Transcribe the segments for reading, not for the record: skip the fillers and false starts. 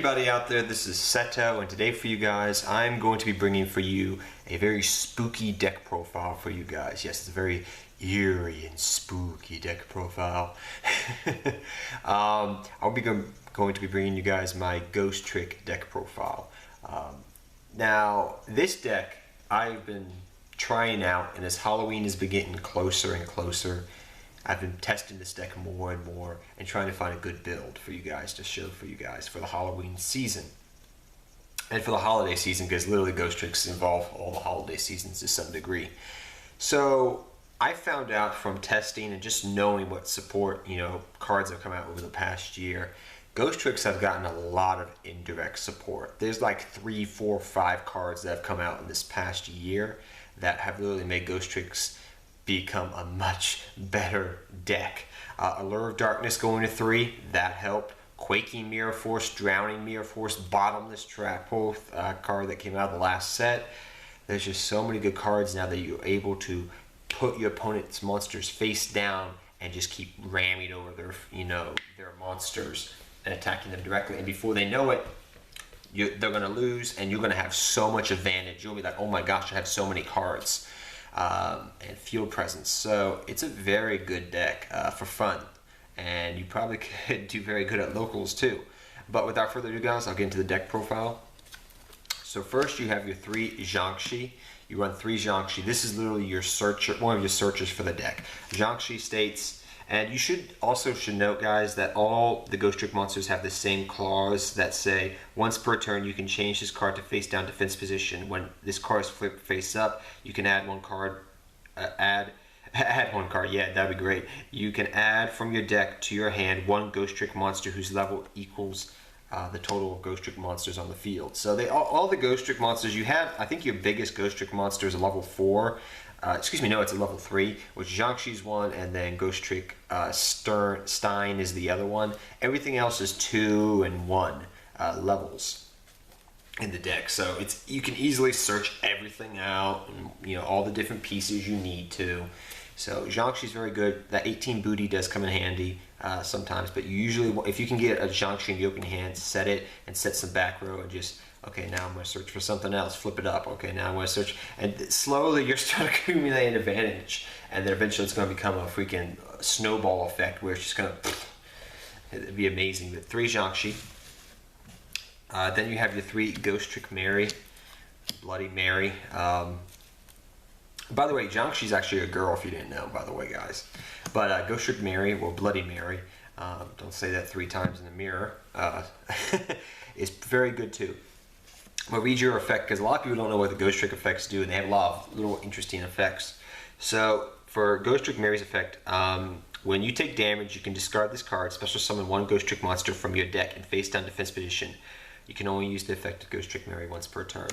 everybody out there, this is Seto, and today for you guys, I'm going to be bringing for you a very spooky deck profile for you guys. Yes, it's a very eerie and spooky deck profile. I'll be going to be bringing you guys my Ghostrick deck profile. Now, this deck I've been trying out, and as Halloween is getting closer and closer, I've been testing this deck more and more and trying to find a good build for you guys to show for you guys for the Halloween season and for the holiday season, because literally Ghostricks involve all the holiday seasons to some degree. So I found out from testing and just knowing what support, cards have come out over the past year, Ghostricks have gotten a lot of indirect support. There's like 3, 4, 5 cards that have come out in this past year that have literally made Ghostricks become a much better deck. Allure of Darkness going to 3, that helped. Quaking Mirror Force, Drowning Mirror Force, Bottomless Trap Hole card that came out of the last set. There's just so many good cards now that you're able to put your opponent's monsters face down and just keep ramming over their monsters and attacking them directly. And before they know it, they're going to lose, and you're going to have so much advantage. You'll be like, oh my gosh, I have so many cards. And field presence. So it's a very good deck for fun, and you probably could do very good at locals too. But without further ado, guys, I'll get into the deck profile. So first you have your 3 Jiangshi. You run 3 Jiangshi. This is literally your searcher, one of your searchers for the deck. Jiangshi states, and you should note, guys, that all the Ghostrick monsters have the same clause that say once per turn you can change this card to face down defense position. When this card is flipped face up, you can add one card. Add one card. Yeah, that'd be great. You can add from your deck to your hand one Ghostrick monster whose level equals the total of Ghostrick monsters on the field. So all the Ghostrick monsters you have, I think your biggest Ghostrick monster is a level 4. Excuse me, no, it's a level 3, which Jiangshi's one, and then Ghostrick Stein is the other one. Everything else is 2 and 1 levels in the deck. So you can easily search everything out, and, all the different pieces you need to. So Jiangshi's very good. That 18 booty does come in handy sometimes, but you usually, if you can get a Jiangshi in the open hand, set it and set some back row and just, okay, now I'm going to search for something else, flip it up, okay, now I'm going to search, and slowly you're starting to accumulate an advantage, and then eventually it's going to become a freaking snowball effect where it's just going to, it'd be amazing. But 3 Jiangshi. Then you have your 3 Ghostrick Mary, Bloody Mary. By the way, Jiangshi's actually a girl, if you didn't know, by the way, guys. But Ghostrick Mary, or Bloody Mary, don't say that 3 times in the mirror, is very good too. I'll read your effect, because a lot of people don't know what the Ghostrick effects do, and they have a lot of little interesting effects. So for Ghostrick Mary's effect, when you take damage, you can discard this card, special summon 1 Ghostrick monster from your deck in face down defense position. You can only use the effect of Ghostrick Mary once per turn.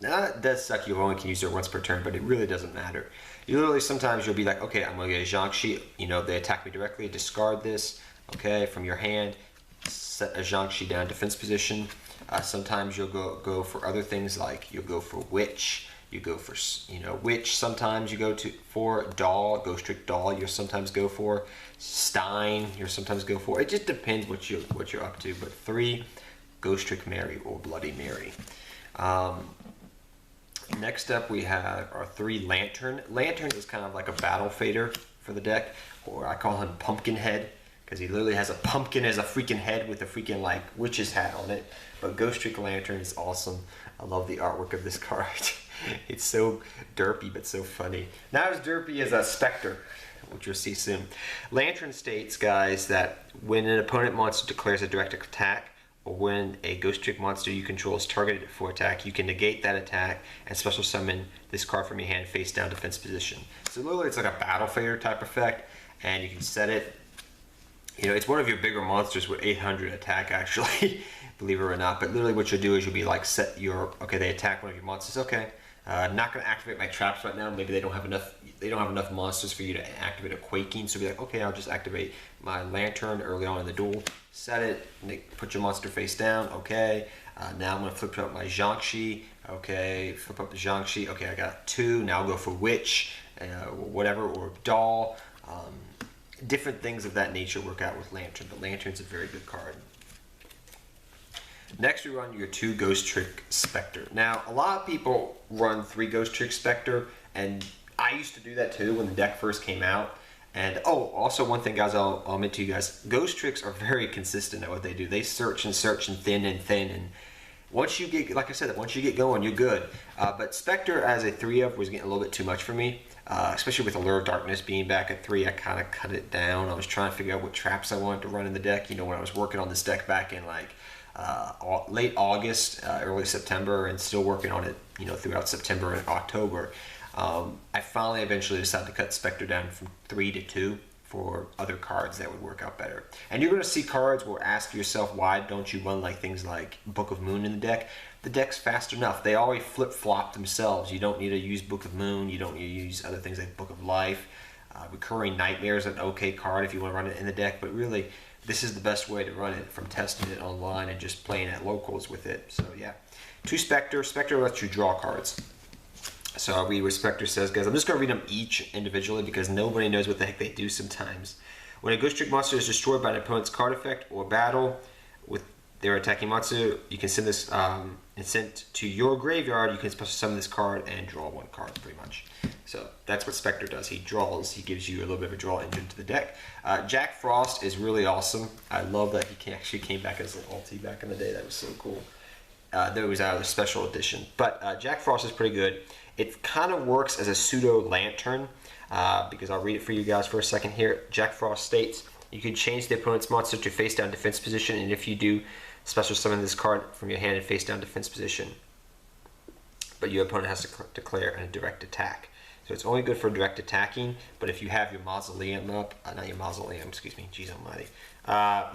Now, that does suck, you only can use it once per turn, but it really doesn't matter. You literally, sometimes you'll be like, okay, I'm going to get a Jiangshi, they attack me directly, discard this, okay, from your hand, set a Jiangshi down defense position. Sometimes you'll go for other things, like you'll go for Witch, you go for, Witch, sometimes you go for Doll, Ghostrick Doll, you'll sometimes go for Stein, you'll sometimes go for, it just depends what you're up to, but 3 Ghostrick Mary or Bloody Mary. Next up we have our 3 Lantern. Lantern is kind of like a battle fader for the deck, or I call him Pumpkinhead, because he literally has a pumpkin as a freaking head with a freaking like witch's hat on it. But Ghostrick Lantern is awesome. I love the artwork of this card. It's so derpy but so funny. Not as derpy as a Specter, which you'll see soon. Lantern states, guys, that when an opponent monster declares a direct attack, or when a Ghostrick monster you control is targeted for attack, you can negate that attack and special summon this card from your hand face down defense position. So literally it's like a battle fader type effect, and you can set it. It's one of your bigger monsters with 800 attack, actually, believe it or not. But literally what you'll do is you'll be like, set your, okay, they attack one of your monsters, okay. Not going to activate my traps right now. Maybe they don't have enough monsters for you to activate a quaking. So be like, okay, I'll just activate my Lantern early on in the duel. Set it, put your monster face down, okay. Now I'm going to flip up my Jiangshi, okay, flip up the Jiangshi, okay, I got 2, now I'll go for Witch, whatever, or Doll. Different things of that nature work out with Lantern, but Lantern's a very good card. Next, we run your 2 Ghostrick Specter. Now, a lot of people run 3 Ghostrick Specter, and I used to do that too when the deck first came out. And also one thing, guys, I'll admit to you guys, Ghostricks are very consistent at what they do. They search and search and thin, and once you get, like I said, once you get going, you're good. But Specter as a 3-up was getting a little bit too much for me, especially with Allure of Darkness being back at 3. I kind of cut it down. I was trying to figure out what traps I wanted to run in the deck. You know, when I was working on this deck back in like late August, early September, and still working on it, you know, throughout September and October. I finally eventually decided to cut Specter down from 3 to 2 for other cards that would work out better. And you're going to see cards where ask yourself, why don't you run like things like Book of Moon in the deck? The deck's fast enough. They already flip-flop themselves. You don't need to use Book of Moon. You don't need to use other things like Book of Life. Recurring Nightmare is an okay card if you want to run it in the deck, but really this is the best way to run it from testing it online and just playing at locals with it. So yeah, 2 Specter. Specter lets you draw cards. So I'll read what Specter says, guys. I'm just going to read them each individually because nobody knows what the heck they do sometimes. When a Ghostrick monster is destroyed by an opponent's card effect or battle with their attacking monster, you can send this and send to your graveyard. You can special summon this card and draw 1 card, pretty much. So that's what Specter does. He draws. He gives you a little bit of a draw engine to the deck. Jack Frost is really awesome. I love that he actually came back as an ulti back in the day. That was so cool. Though it was out of the special edition. But Jack Frost is pretty good. It kind of works as a pseudo lantern because I'll read it for you guys for a second here. Jack Frost states, you can change the opponent's monster to face down defense position, and if you do, special summon this card from your hand in face down defense position. But your opponent has to declare a direct attack. So it's only good for direct attacking, but if you have your mausoleum up, not your mausoleum, excuse me, jeez almighty.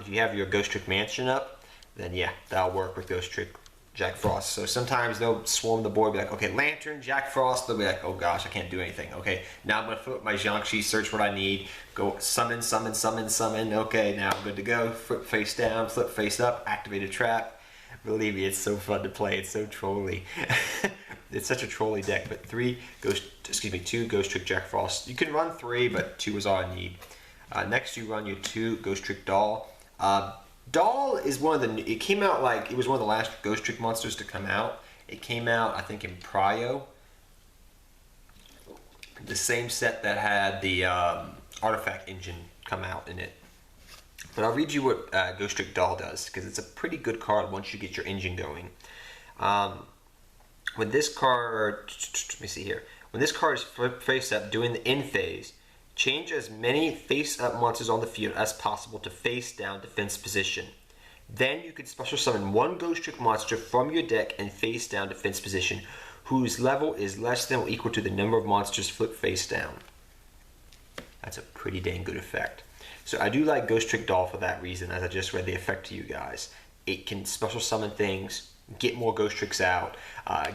If you have your Ghostrick Mansion up, then yeah, that'll work with Ghostrick Jack Frost. So sometimes they'll swarm the board, be like, okay, Lantern, Jack Frost. They'll be like, oh gosh, I can't do anything. Okay, now I'm going to flip my Jiangshi, search what I need, go summon, summon, summon, summon. Okay, now I'm good to go. Flip face down, flip face up, activate a trap. Believe me, it's so fun to play. It's so trolly. It's such a trolly deck. But 2 Ghostrick Jack Frost. You can run 3, but 2 is all I need. Next, you run your 2 Ghostrick Doll. Doll is one of the, it came out like, it was one of the last Ghostrick monsters to come out. It came out, I think, in Prio. The same set that had the artifact engine come out in it. But I'll read you what Ghostrick Doll does, because it's a pretty good card once you get your engine going. When this card, let me see here. When this card is face up during the end phase, change as many face-up monsters on the field as possible to face-down defense position. Then you can special summon 1 Ghostrick monster from your deck and face-down defense position, whose level is less than or equal to the number of monsters flipped face-down. That's a pretty dang good effect. So I do like Ghostrick Doll for that reason, as I just read the effect to you guys. It can special summon things, get more Ghostricks out,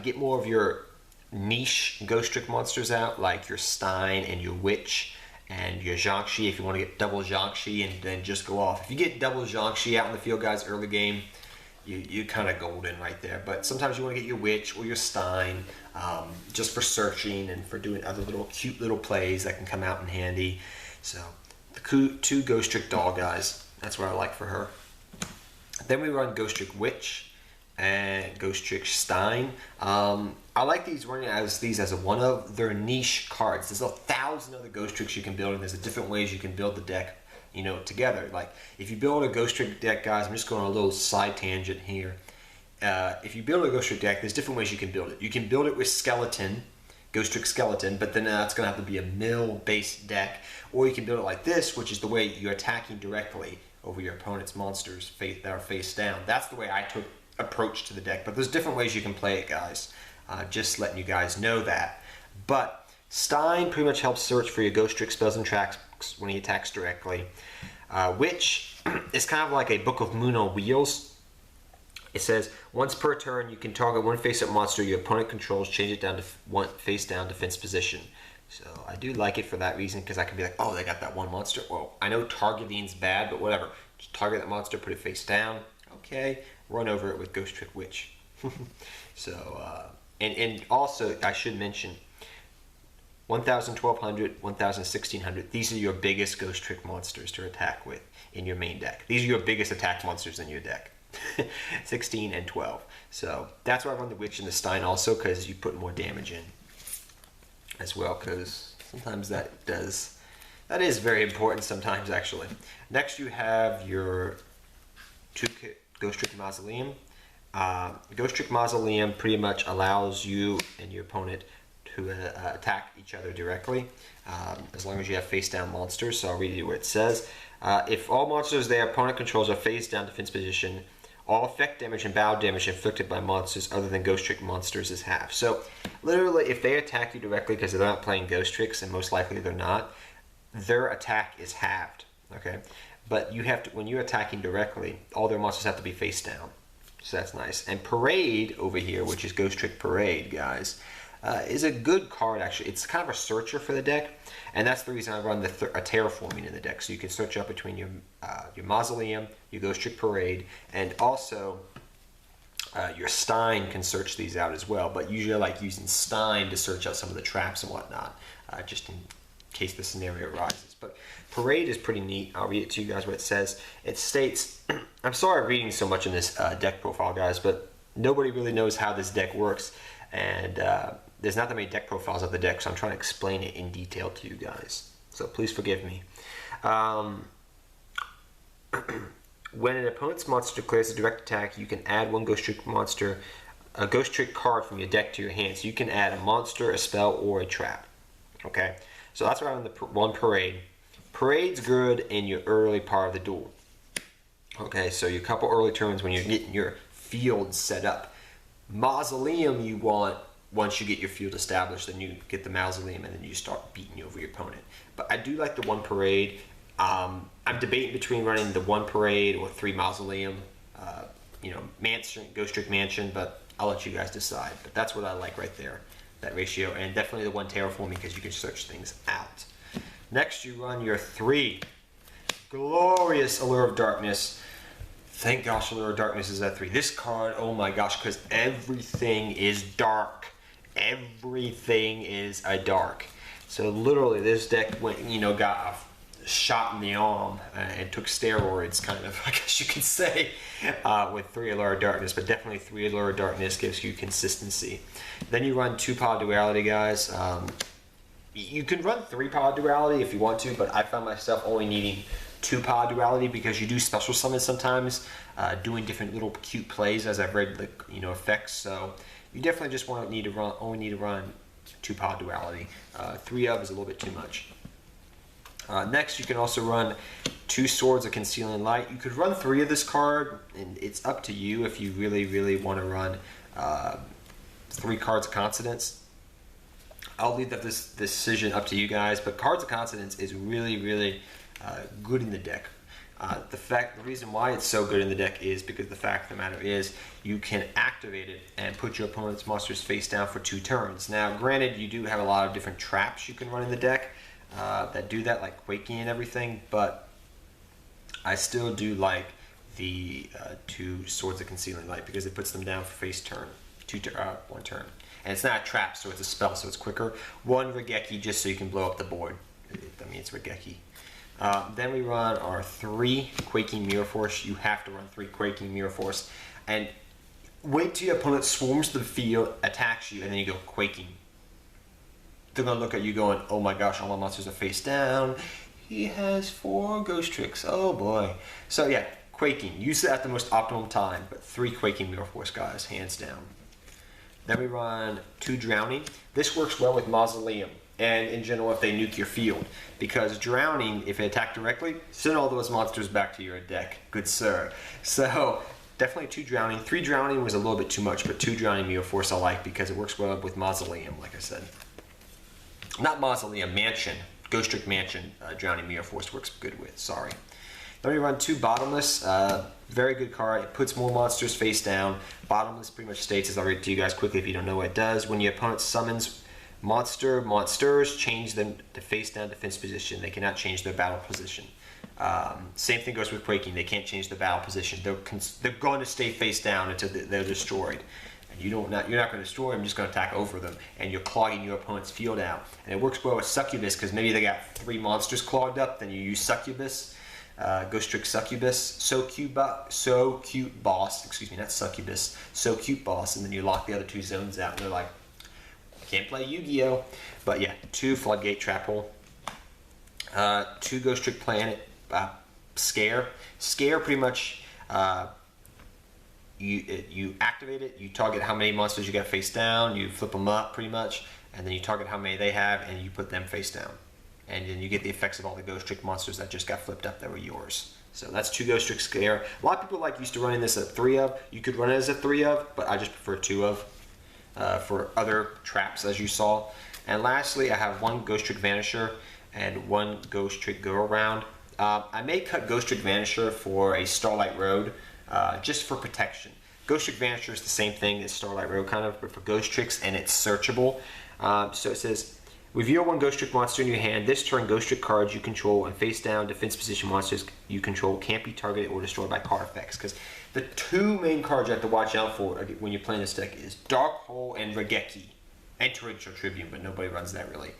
get more of your niche Ghostrick monsters out, like your Stein and your Witch, and your Jiangshi if you want to get double Jiangshi and then just go off. If you get double Jiangshi out in the field, guys, early game, you're kind of golden right there. But sometimes you want to get your Witch or your Stein just for searching and for doing other little cute little plays that can come out in handy. So the 2 Ghostrick Doll, guys, that's what I like for her. Then we run Ghostrick Witch and Ghostrick Stein. I like these running as one of their niche cards. There's 1,000 other Ghostricks you can build, and there's different ways you can build the deck, you know, together. Like if you build a Ghostrick deck, guys, I'm just going on a little side tangent here. If you build a Ghostrick deck, there's different ways you can build it. You can build it with Skeleton, Ghostrick Skeleton, but then it's going to have to be a mill-based deck, or you can build it like this, which is the way you're attacking directly over your opponent's monsters that are face down. That's the way I took approach to the deck, but there's different ways you can play it, guys. Just letting you guys know that. But Stein pretty much helps search for your Ghostrick spells and tracks when he attacks directly. Witch is kind of like a Book of Moon on wheels. It says once per turn you can target 1 face-up monster your opponent controls, change it down to 1 face-down defense position. So I do like it for that reason, because I can be like, oh, they got that 1 monster. Well, I know targeting's bad, but whatever. Just target that monster, put it face down. Okay, run over it with Ghostrick Witch. So, and also, I should mention, 1,000, 1,200, 1,000, 1,600. These are your biggest Ghostrick monsters to attack with in your main deck. These are your biggest attack monsters in your deck. 16 and 12. So that's why I run the Witch and the Stein also, because you put more damage in as well, because sometimes that is very important sometimes, actually. Next you have your Ghostrick Mausoleum. Ghostrick Mausoleum pretty much allows you and your opponent to attack each other directly, as long as you have face down monsters. So I'll read you what it says. If all monsters their opponent controls are face down defense position, all effect damage and battle damage inflicted by monsters other than Ghostrick monsters is half. So literally, if they attack you directly, because they're not playing Ghostricks, and most likely they're not, their attack is halved. Okay, but you have to, when you're attacking directly, all their monsters have to be face down. So that's nice. And Parade over here, which is Ghostrick Parade, guys, is a good card, actually. It's kind of a searcher for the deck, and that's the reason I run a terraforming in the deck. So you can search up between your Mausoleum, your Ghostrick Parade, and also your Stein can search these out as well. But usually I like using Stein to search out some of the traps and whatnot, just in case the scenario arises. But Parade is pretty neat. I'll read it to you guys what it says. It states, I'm sorry I'm reading so much in this deck profile, guys, but nobody really knows how this deck works, and there's not that many deck profiles of the deck, so I'm trying to explain it in detail to you guys. So please forgive me. When an opponent's monster declares a direct attack, you can add one Ghostrick monster, a Ghostrick card from your deck to your hand. So you can add a monster, a spell, or a trap. Okay, so that's why I'm the one Parade. Parade's good in your early part of the duel. Okay, so your couple early turns when you're getting your field set up. Mausoleum you want once you get your field established, then you get the Mausoleum and then you start beating over your opponent. But I do like the one Parade. I'm debating between running the one Parade or 3 Mausoleum, Mansion, Ghostrick Mansion, but I'll let you guys decide. But that's what I like right there, that ratio, and definitely the one Terraforming because you can search things out. Next, you run your 3 glorious Allure of Darkness. Thank gosh Allure of Darkness is at 3. This card, oh my gosh, because everything is dark. Everything is a dark. So literally, this deck went, got a shot in the arm and took steroids, kind of, I guess you could say, with 3 Allure of Darkness. But definitely 3 Allure of Darkness gives you consistency. Then you run 2 Power Duality, guys. You can run 3 Power Duality if you want to, but I found myself only needing 2 Power Duality because you do special summons sometimes, doing different little cute plays as I've read the effects. So you definitely just only need to run 2 Power Duality. 3 of is a little bit too much. Next, you can also run 2 Swords of Concealing Light. You could run 3 of this card, and it's up to you if you really, really want to run 3 Cards of Consonance. I'll leave this decision up to you guys, but Cards of Consonance is really, really good in the deck. The reason why it's so good in the deck is because the fact of the matter is you can activate it and put your opponent's monsters face down for 2 turns. Now, granted, you do have a lot of different traps you can run in the deck that do that, like quaking and everything, but I still do like the 2 Swords of Concealing Light because it puts them down for face turn, 1 turn. And it's not a trap, so it's a spell, so it's quicker. 1 Regeki just so you can blow up the board. I mean, it's Regeki. Then we run our 3 Quaking Mirror Force. You have to run 3 Quaking Mirror Force. And wait till your opponent swarms the field, attacks you, and then you go Quaking. They're going to look at you going, oh my gosh, all my monsters are face down. He has 4 Ghostricks. Oh boy. So yeah, Quaking. Use it at the most optimum time, but 3 Quaking Mirror Force, guys, hands down. Then we run 2 Drowning. This works well with Mausoleum and in general if they nuke your field, because Drowning, if they attack directly, send all those monsters back to your deck, good sir. So definitely 2 Drowning. 3 Drowning was a little bit too much, but 2 Drowning Mirror Force I like because it works well with Mausoleum, like I said. Not Mausoleum, Mansion. Ghostrick Mansion Drowning Mirror Force works good with, sorry. Then we run 2 Bottomless. Very good card. It puts more monsters face down. Bottomless pretty much states, as I'll read to you guys quickly if you don't know what it does, when your opponent summons monsters, change them to face down defense position. They cannot change their battle position. Same thing goes with Quaking. They can't change the battle position. They're going to stay face down until they're destroyed. And you're not going to destroy them, you're just going to attack over them. And you're clogging your opponent's field out. And it works well with Succubus because maybe they got 3 monsters clogged up, then you use Succubus. Ghostrick Succubus, so cute boss, excuse me, not Succubus, so cute boss, and then you lock the other 2 zones out, and they're like, can't play Yu-Gi-Oh! But yeah, 2 Floodgate Trap Hole, 2 Ghostrick Planet, Scare. Scare pretty much, you activate it, you target how many monsters you got face down, you flip them up pretty much, and then you target how many they have, and you put them face down. And then you get the effects of all the Ghostrick monsters that just got flipped up that were yours. So that's 2 Ghostrick Scare. A lot of people used to running this at 3 of. You could run it as a 3 of, but I just prefer 2 of for other traps, as you saw. And lastly, I have 1 Ghostrick Vanisher and 1 Ghostrick Go Around. I may cut Ghostrick Vanisher for a Starlight Road, just for protection. Ghostrick Vanisher is the same thing as Starlight Road, kind of, but for Ghostricks, and it's searchable. So it says, reveal 1 Ghostrick monster in your hand. This turn, Ghostrick cards you control and face down defense position monsters you control can't be targeted or destroyed by card effects. Because the 2 main cards you have to watch out for when you're playing this deck is Dark Hole and Regeki. And Torrential Tribune, but nobody runs that really.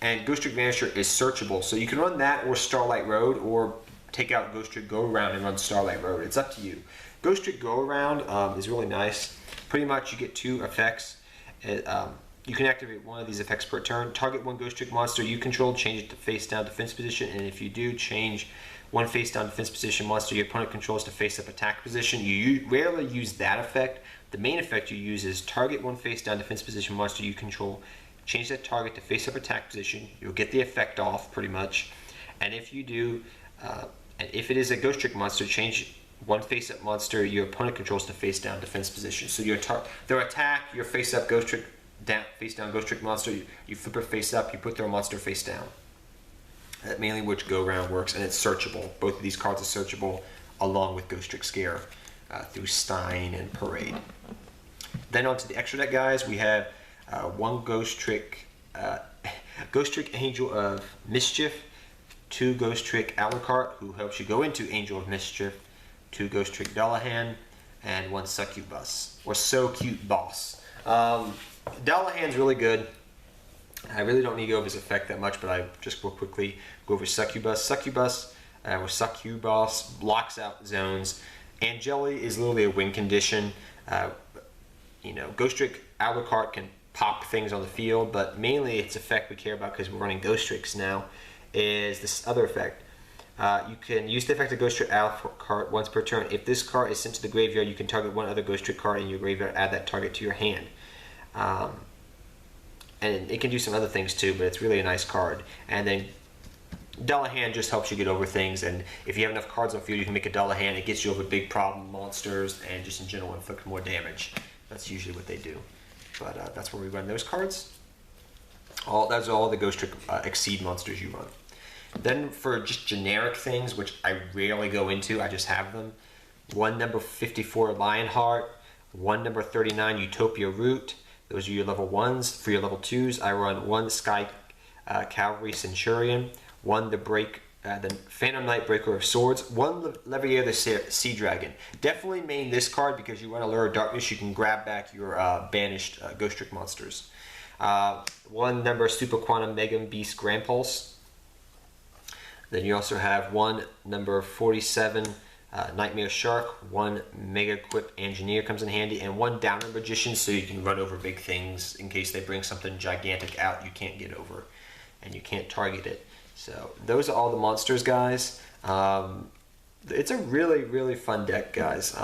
And Ghostrick Vanisher is searchable, so you can run that or Starlight Road, or take out Ghostrick Go Around and run Starlight Road. It's up to you. Ghostrick Go Around is really nice. Pretty much you get 2 effects. You can activate 1 of these effects per turn. Target 1 Ghostrick monster you control, change it to face down defense position, and if you do, change 1 face down defense position monster your opponent controls to face up attack position. You rarely use that effect. The main effect you use is target 1 face down defense position monster you control, change that target to face up attack position. You'll get the effect off pretty much. And if you do, and if it is a Ghostrick monster, change 1 face up monster your opponent controls to face down defense position. So their attack, your face up Ghostrick face down Ghostrick monster, you flip it face up, you put their monster face down. That mainly which Go Round works, and it's searchable. Both of these cards are searchable along with Ghostrick Scare through Stein and Parade. Then on to the extra deck, guys. We have 1 Ghostrick Angel of Mischief, 2 Ghostrick Alucard, who helps you go into Angel of Mischief, 2 Ghostrick Dullahan, and 1 Succubus, or So Cute Boss. Dullahan's really good. I really don't need to go over his effect that much, but I just will quickly go over Succubus. Succubus blocks out zones. Angeli is literally a win condition. Ghostrick Alucard can pop things on the field, but mainly its effect we care about, because we're running Ghostricks now, is this other effect. You can use the effect of Ghostrick Alucard once per turn. If this card is sent to the graveyard, you can target 1 other Ghostrick card in your graveyard, add that target to your hand. And it can do some other things too, but it's really a nice card. And then Dullahan just helps you get over things, and if you have enough cards on the field, you can make a Dullahan. It gets you over big problem monsters and just in general inflict more damage. That's usually what they do. But that's where we run those cards. That's all the Ghostrick Exceed monsters you run. Then for just generic things, which I rarely go into, I just have them. 1 number 54 Lionheart, 1 number 39 Utopia Root. Those are your level 1s. For your level 2s, I run 1 Sky Cavalry Centurion, 1 the Phantom Knight Breaker of Swords, 1 Levier the Sea Dragon. Definitely main this card because you run Allure of Darkness. You can grab back your banished Ghostrick monsters. 1 number Super Quantum Mega Beast Grand Pulse. Then you also have 1 number 47 Nightmare Shark, 1 Mega Equip Engineer comes in handy, and 1 Downer Magician, so you can run over big things in case they bring something gigantic out you can't get over and you can't target it. So those are all the monsters, guys. It's a really, really fun deck, guys.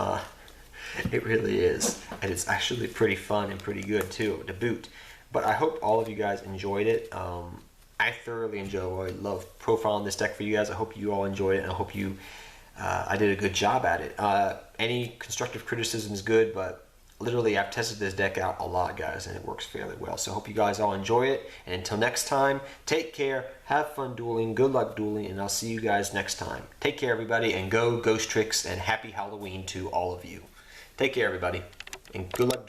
It really is, and it's actually pretty fun and pretty good too to boot. But I hope all of you guys enjoyed it. I thoroughly love profiling this deck for you guys. I hope you all enjoyed it, and I hope I did a good job at it. Any constructive criticism is good, but literally I've tested this deck out a lot, guys, and it works fairly well. So I hope you guys all enjoy it, and until next time, take care, have fun dueling, good luck dueling, and I'll see you guys next time. Take care, everybody, and go Ghostricks, and happy Halloween to all of you. Take care, everybody, and good luck dueling.